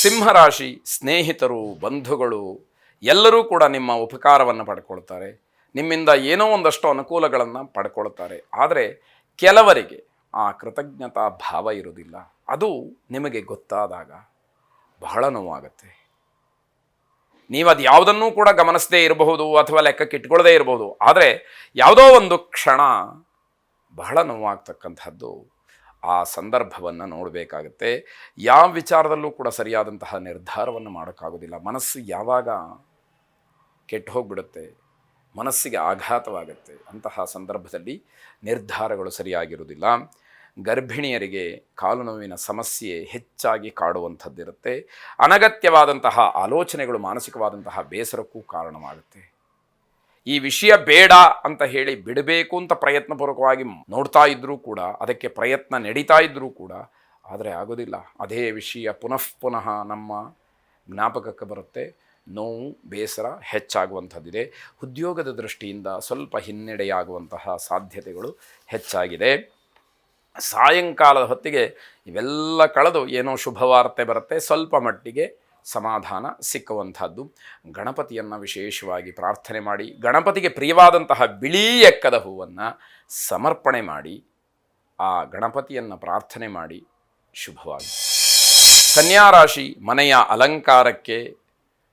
ಸಿಂಹರಾಶಿ ಸ್ನೇಹಿತರು, ಬಂಧುಗಳು ಎಲ್ಲರೂ ಕೂಡ ನಿಮ್ಮ ಉಪಕಾರವನ್ನು ಪಡ್ಕೊಳ್ತಾರೆ. ನಿಮ್ಮಿಂದ ಏನೋ ಒಂದಷ್ಟು ಅನುಕೂಲಗಳನ್ನು ಪಡ್ಕೊಳ್ತಾರೆ. ಆದರೆ ಕೆಲವರಿಗೆ ಆ ಕೃತಜ್ಞತಾ ಭಾವ ಇರುವುದಿಲ್ಲ. ಅದು ನಿಮಗೆ ಗೊತ್ತಾದಾಗ ಬಹಳ ನೋವಾಗುತ್ತೆ. ನೀವು ಅದು ಯಾವುದನ್ನೂ ಕೂಡ ಗಮನಿಸದೇ ಇರಬಹುದು ಅಥವಾ ಲೆಕ್ಕಕ್ಕಿಟ್ಕೊಳ್ಳದೇ ಇರಬಹುದು. ಆದರೆ ಯಾವುದೋ ಒಂದು ಕ್ಷಣ ಬಹಳ ನೋವಾಗ್ತಕ್ಕಂಥದ್ದು. ಆ ಸಂದರ್ಭವನ್ನು ನೋಡಬೇಕಾಗತ್ತೆ. ಯಾವ ವಿಚಾರದಲ್ಲೂ ಕೂಡ ಸರಿಯಾದಂತಹ ನಿರ್ಧಾರವನ್ನು ಮಾಡೋಕ್ಕಾಗೋದಿಲ್ಲ. ಮನಸ್ಸು ಯಾವಾಗ ಕೆಟ್ಟು ಹೋಗಿಬಿಡುತ್ತೆ, ಮನಸ್ಸಿಗೆ ಆಘಾತವಾಗುತ್ತೆ. ಅಂತಹ ಸಂದರ್ಭದಲ್ಲಿ ನಿರ್ಧಾರಗಳು ಸರಿಯಾಗಿರುವುದಿಲ್ಲ. ಗರ್ಭಿಣಿಯರಿಗೆ ಕಾಲು ನೋವಿನ ಸಮಸ್ಯೆ ಹೆಚ್ಚಾಗಿ ಕಾಡುವಂಥದ್ದಿರುತ್ತೆ. ಅನಗತ್ಯವಾದಂತಹ ಆಲೋಚನೆಗಳು ಮಾನಸಿಕವಾದಂತಹ ಬೇಸರಕ್ಕೂ ಕಾರಣವಾಗುತ್ತೆ. ಈ ವಿಷಯ ಬೇಡ ಅಂತ ಹೇಳಿ ಬಿಡಬೇಕು ಅಂತ ಪ್ರಯತ್ನಪೂರ್ವಕವಾಗಿ ನೋಡ್ತಾ ಇದ್ದರೂ ಕೂಡ, ಅದಕ್ಕೆ ಪ್ರಯತ್ನ ನಡೀತಾ ಇದ್ದರೂ ಕೂಡ ಆದರೆ ಆಗೋದಿಲ್ಲ. ಅದೇ ವಿಷಯ ಪುನಃ ನಮ್ಮ ಜ್ಞಾಪಕಕ್ಕೆ ಬರುತ್ತೆ. ನೋವು, ಬೇಸರ ಹೆಚ್ಚಾಗುವಂಥದ್ದಿದೆ. ಉದ್ಯೋಗದ ದೃಷ್ಟಿಯಿಂದ ಸ್ವಲ್ಪ ಹಿನ್ನಡೆಯಾಗುವಂತಹ ಸಾಧ್ಯತೆಗಳು ಹೆಚ್ಚಾಗಿದೆ. ಸಾಯಂಕಾಲದ ಹೊತ್ತಿಗೆ ಇವೆಲ್ಲ ಕಳೆದು ಏನೋ ಶುಭವಾರ್ತೆ ಬರುತ್ತೆ. ಸ್ವಲ್ಪ ಮಟ್ಟಿಗೆ ಸಮಾಧಾನ ಸಿಕ್ಕುವಂಥದ್ದು. ಗಣಪತಿಯನ್ನು ವಿಶೇಷವಾಗಿ ಪ್ರಾರ್ಥನೆ ಮಾಡಿ, ಗಣಪತಿಗೆ ಪ್ರಿಯವಾದಂತಹ ಬಿಳಿ ಎಕ್ಕದ ಹೂವನ್ನು ಸಮರ್ಪಣೆ ಮಾಡಿ, ಆ ಗಣಪತಿಯನ್ನು ಪ್ರಾರ್ಥನೆ ಮಾಡಿ ಶುಭವಾಗಿ. ಕನ್ಯಾರಾಶಿ ಮನೆಯ ಅಲಂಕಾರಕ್ಕೆ,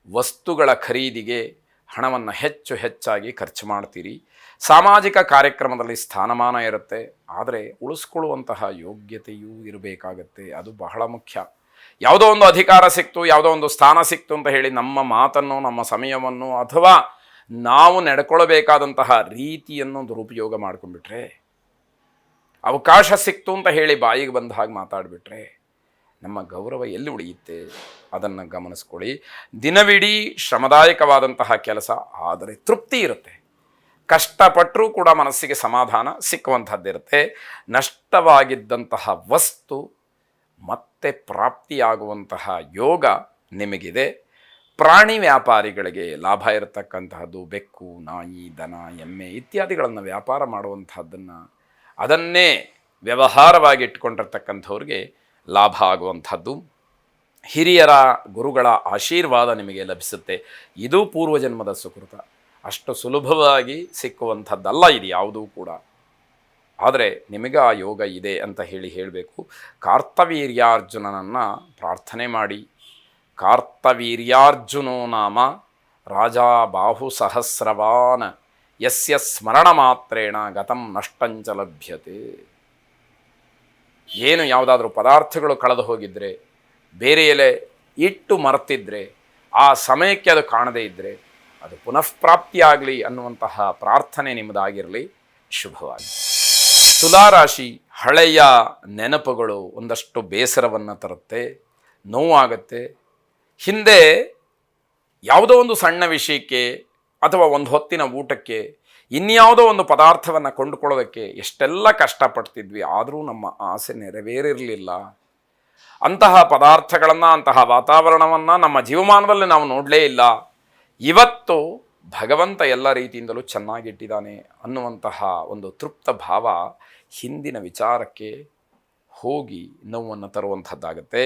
ವಸ್ತುಗಳ ಖರೀದಿಗೆ ಹಣವನ್ನು ಹೆಚ್ಚಾಗಿ ಖರ್ಚು ಮಾಡ್ತೀರಿ. ಸಾಮಾಜಿಕ ಕಾರ್ಯಕ್ರಮದಲ್ಲಿ ಸ್ಥಾನಮಾನ ಇರುತ್ತೆ. ಆದರೆ ಉಳಿಸ್ಕೊಳ್ಳುವಂತಹ ಯೋಗ್ಯತೆಯೂ ಇರಬೇಕಾಗತ್ತೆ. ಅದು ಬಹಳ ಮುಖ್ಯ. ಯಾವುದೋ ಒಂದು ಅಧಿಕಾರ ಸಿಕ್ತು, ಯಾವುದೋ ಒಂದು ಸ್ಥಾನ ಸಿಕ್ತು ಅಂತ ಹೇಳಿ ನಮ್ಮ ಮಾತನ್ನು, ನಮ್ಮ ಸಮಯವನ್ನು ಅಥವಾ ನಾವು ನಡ್ಕೊಳ್ಬೇಕಾದಂತಹ ರೀತಿಯನ್ನು ದುರುಪಯೋಗ ಮಾಡ್ಕೊಂಡ್ಬಿಟ್ರೆ, ಅವಕಾಶ ಸಿಕ್ತು ಅಂತ ಹೇಳಿ ಬಾಯಿಗೆ ಬಂದ ಹಾಗೆ ಮಾತಾಡಿಬಿಟ್ರೆ ನಮ್ಮ ಗೌರವ ಎಲ್ಲಿ ಉಳಿಯುತ್ತೆ? ಅದನ್ನು ಗಮನಿಸ್ಕೊಳ್ಳಿ. ದಿನವಿಡೀ ಶ್ರಮದಾಯಕವಾದಂತಹ ಕೆಲಸ, ಆದರೆ ತೃಪ್ತಿ ಇರುತ್ತೆ. ಕಷ್ಟಪಟ್ಟರೂ ಕೂಡ ಮನಸ್ಸಿಗೆ ಸಮಾಧಾನ ಸಿಕ್ಕುವಂಥದ್ದಿರುತ್ತೆ. ನಷ್ಟವಾಗಿದ್ದಂತಹ ವಸ್ತು ಮತ್ತೆ ಪ್ರಾಪ್ತಿಯಾಗುವಂತಹ ಯೋಗ ನಿಮಗಿದೆ. ಪ್ರಾಣಿ ವ್ಯಾಪಾರಿಗಳಿಗೆ ಲಾಭ ಇರತಕ್ಕಂತಹದ್ದು. ಬೆಕ್ಕು, ನಾಯಿ, ದನ, ಎಮ್ಮೆ ಇತ್ಯಾದಿಗಳನ್ನು ವ್ಯಾಪಾರ ಮಾಡುವಂತಹದ್ದನ್ನು, ಅದನ್ನೇ ವ್ಯವಹಾರವಾಗಿ ಇಟ್ಕೊಂಡಿರ್ತಕ್ಕಂಥವ್ರಿಗೆ ಲಾಭ ಆಗುವಂಥದ್ದು. ಹಿರಿಯರ, ಗುರುಗಳ ಆಶೀರ್ವಾದ ನಿಮಗೆ ಲಭಿಸುತ್ತೆ. ಇದು ಪೂರ್ವಜನ್ಮದ ಸುಕೃತ. ಅಷ್ಟು ಸುಲಭವಾಗಿ ಸಿಕ್ಕುವಂಥದ್ದಲ್ಲ ಇದು ಯಾವುದೂ ಕೂಡ. ಆದರೆ ನಿಮಗೆ ಆ ಯೋಗ ಇದೆ ಅಂತ ಹೇಳಬೇಕು. ಕಾರ್ತವೀರ್ಯಾರ್ಜುನನನ್ನು ಪ್ರಾರ್ಥನೆ ಮಾಡಿ. ಕಾರ್ತವೀರ್ಯಾರ್ಜುನೋ ನಾಮ ರಾಜಾ ಬಾಹು ಸಹಸ್ರವಾನ್ ಯಸ್ಯ ಸ್ಮರಣ ಮಾತ್ರೇಣ ಗತಂ ನಷ್ಟಂಚ ಲಭ್ಯತೆ. ಏನು ಯಾವುದಾದ್ರೂ ಪದಾರ್ಥಗಳು ಕಳೆದು ಹೋಗಿದ್ದರೆ, ಬೇರೆ ಎಲೆ ಇಟ್ಟು ಮರೆತಿದ್ರೆ, ಆ ಸಮಯಕ್ಕೆ ಅದು ಕಾಣದೇ ಇದ್ದರೆ ಅದು ಪುನಃಪ್ರಾಪ್ತಿಯಾಗಲಿ ಅನ್ನುವಂತಹ ಪ್ರಾರ್ಥನೆ ನಿಮ್ಮದಾಗಿರಲಿ. ಶುಭವಾಗಿ. ತುಲಾರಾಶಿ ಹಳೆಯ ನೆನಪುಗಳು ಒಂದಷ್ಟು ಬೇಸರವನ್ನು ತರುತ್ತೆ, ನೋವಾಗುತ್ತೆ. ಹಿಂದೆ ಯಾವುದೋ ಒಂದು ಸಣ್ಣ ವಿಷಯಕ್ಕೆ ಅಥವಾ ಒಂದು ಹೊತ್ತಿನ ಊಟಕ್ಕೆ, ಇನ್ಯಾವುದೋ ಒಂದು ಪದಾರ್ಥವನ್ನು ಕೊಂಡುಕೊಳ್ಳೋದಕ್ಕೆ ಎಷ್ಟೆಲ್ಲ ಕಷ್ಟಪಡ್ತಿದ್ವಿ. ಆದರೂ ನಮ್ಮ ಆಸೆ ನೆರವೇರಿರಲಿಲ್ಲ. ಅಂತಹ ಪದಾರ್ಥಗಳನ್ನು, ಅಂತಹ ವಾತಾವರಣವನ್ನು ನಮ್ಮ ಜೀವಮಾನದಲ್ಲಿ ನಾವು ನೋಡಲೇ ಇಲ್ಲ. ಇವತ್ತು ಭಗವಂತ ಎಲ್ಲ ರೀತಿಯಿಂದಲೂ ಚೆನ್ನಾಗಿಟ್ಟಿದ್ದಾನೆ ಅನ್ನುವಂತಹ ಒಂದು ತೃಪ್ತ ಭಾವ ಹಿಂದಿನ ವಿಚಾರಕ್ಕೆ ಹೋಗಿ ನೋವನ್ನು ತರುವಂಥದ್ದಾಗುತ್ತೆ.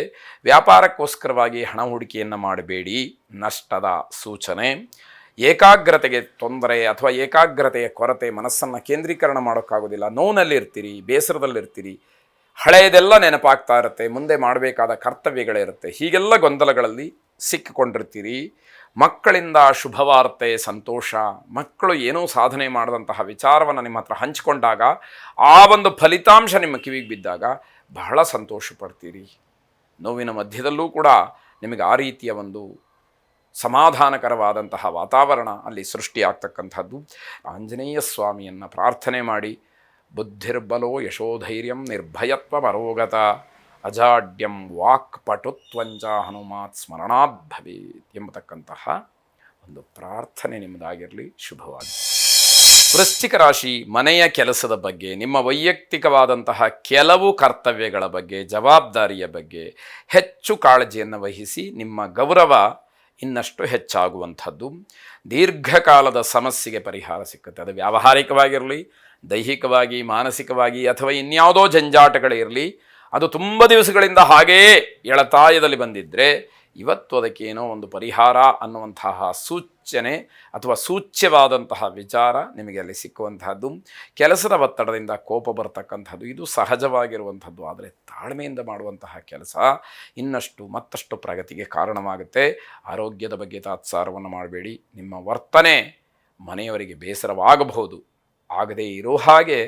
ವ್ಯಾಪಾರಕ್ಕೋಸ್ಕರವಾಗಿ ಹಣ ಹೂಡಿಕೆಯನ್ನು ಮಾಡಬೇಡಿ, ನಷ್ಟದ ಸೂಚನೆ. ಏಕಾಗ್ರತೆಗೆ ತೊಂದರೆ ಅಥವಾ ಏಕಾಗ್ರತೆಯ ಕೊರತೆ, ಮನಸ್ಸನ್ನು ಕೇಂದ್ರೀಕರಣ ಮಾಡೋಕ್ಕಾಗೋದಿಲ್ಲ. ನೋವಿನಲ್ಲಿರ್ತೀರಿ, ಬೇಸರದಲ್ಲಿರ್ತೀರಿ, ಹಳೆಯದೆಲ್ಲ ನೆನಪಾಗ್ತಾ ಇರುತ್ತೆ, ಮುಂದೆ ಮಾಡಬೇಕಾದ ಕರ್ತವ್ಯಗಳಿರುತ್ತೆ. ಹೀಗೆಲ್ಲ ಗೊಂದಲಗಳಲ್ಲಿ ಸಿಕ್ಕಿಕೊಂಡಿರ್ತೀರಿ. ಮಕ್ಕಳಿಂದ ಶುಭವಾರ್ತೆ, ಸಂತೋಷ. ಮಕ್ಕಳು ಏನೋ ಸಾಧನೆ ಮಾಡಿದಂತಹ ವಿಚಾರವನ್ನು ನಿಮ್ಮ ಹತ್ರ ಹಂಚಿಕೊಂಡಾಗ, ಆ ಒಂದು ಫಲಿತಾಂಶ ನಿಮ್ಮ ಕಿವಿಗೆ ಬಿದ್ದಾಗ ಬಹಳ ಸಂತೋಷ ಪಡ್ತೀರಿ. ನೋವಿನ ಮಧ್ಯದಲ್ಲೂ ಕೂಡ ನಿಮಗೆ ಆ ರೀತಿಯ ಒಂದು ಸಮಾಧಾನಕರವಾದಂತಹ ವಾತಾವರಣ ಅಲ್ಲಿ ಸೃಷ್ಟಿಯಾಗ್ತಕ್ಕಂಥದ್ದು. ಆಂಜನೇಯ ಸ್ವಾಮಿಯನ್ನು ಪ್ರಾರ್ಥನೆ ಮಾಡಿ. ಬುದ್ಧಿರ್ಬಲೋ ಯಶೋಧೈರ್ಯಂ ನಿರ್ಭಯತ್ವ ಅರೋಗತ ಅಜಾಡ್ಯಂ ವಾಕ್ ಪಟುತ್ವಂಚ ಹನುಮಾತ್ ಸ್ಮರಣಾತ್ ಭವೇತ್ ಎಂಬತಕ್ಕಂತಹ ಒಂದು ಪ್ರಾರ್ಥನೆ ನಿಮ್ಮದಾಗಿರಲಿ. ಶುಭವಾಗಿ. ವೃಶ್ಚಿಕ ರಾಶಿ ಮನೆಯ ಕೆಲಸದ ಬಗ್ಗೆ, ನಿಮ್ಮ ವೈಯಕ್ತಿಕವಾದಂತಹ ಕೆಲವು ಕರ್ತವ್ಯಗಳ ಬಗ್ಗೆ, ಜವಾಬ್ದಾರಿಯ ಬಗ್ಗೆ ಹೆಚ್ಚು ಕಾಳಜಿಯನ್ನು ವಹಿಸಿ ನಿಮ್ಮ ಗೌರವ ಇನ್ನಷ್ಟು ಹೆಚ್ಚಾಗುವಂಥದ್ದು. ದೀರ್ಘಕಾಲದ ಸಮಸ್ಯೆಗೆ ಪರಿಹಾರ ಸಿಕ್ಕುತ್ತೆ. ಅದು ವ್ಯಾವಹಾರಿಕವಾಗಿರಲಿ, ದೈಹಿಕವಾಗಿ, ಮಾನಸಿಕವಾಗಿ ಅಥವಾ ಇನ್ಯಾವುದೋ ಜಂಜಾಟಗಳಿರಲಿ, ಅದು ತುಂಬ ದಿವಸಗಳಿಂದ ಹಾಗೆಯೇ ಎಳತಾಯದಲ್ಲಿ ಬಂದಿದ್ದರೆ ಇವತ್ತು ಅದಕ್ಕೆ ಏನೋ ಒಂದು ಪರಿಹಾರ ಅನ್ನುವಂತಹ ಸೂಚನೆ ಅಥವಾ ಸೂಚ್ಯವಾದಂತಹ ವಿಚಾರ ನಿಮಗೆ ಅಲ್ಲಿ ಸಿಕ್ಕುವಂತಹದ್ದು. ಕೆಲಸದ ಒತ್ತಡದಿಂದ ಕೋಪ ಬರ್ತಕ್ಕಂಥದ್ದು ಇದು ಸಹಜವಾಗಿರುವಂಥದ್ದು. ಆದರೆ ತಾಳ್ಮೆಯಿಂದ ಮಾಡುವಂತಹ ಕೆಲಸ ಇನ್ನಷ್ಟು ಮತ್ತಷ್ಟು ಪ್ರಗತಿಗೆ ಕಾರಣವಾಗುತ್ತೆ. ಆರೋಗ್ಯದ ಬಗ್ಗೆ ತಾತ್ಸಾರವನ್ನು ಮಾಡಬೇಡಿ. ನಿಮ್ಮ ವರ್ತನೆ ಮನೆಯವರಿಗೆ ಬೇಸರವಾಗಬಹುದು, ಆಗದೇ ಇರೋ ಹಾಗೆ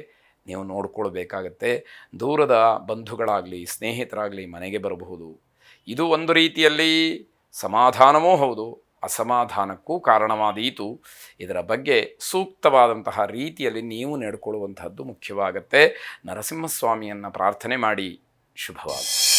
ನೀವು ನೋಡ್ಕೊಳ್ಬೇಕಾಗತ್ತೆ. ದೂರದ ಬಂಧುಗಳಾಗಲಿ ಸ್ನೇಹಿತರಾಗಲಿ ಮನೆಗೆ ಬರಬಹುದು. ಇದು ಒಂದು ರೀತಿಯಲ್ಲಿ ಸಮಾಧಾನವೂ ಹೌದು, ಅಸಮಾಧಾನಕ್ಕೂ ಕಾರಣವಾದೀತು. ಇದರ ಬಗ್ಗೆ ಸೂಕ್ತವಾದಂತಹ ರೀತಿಯಲ್ಲಿ ನೀವು ನಡ್ಕೊಳ್ಳುವಂತಹದ್ದು ಮುಖ್ಯವಾಗುತ್ತೆ. ನರಸಿಂಹಸ್ವಾಮಿಯನ್ನು ಪ್ರಾರ್ಥನೆ ಮಾಡಿ. ಶುಭವಾಗಲಿ.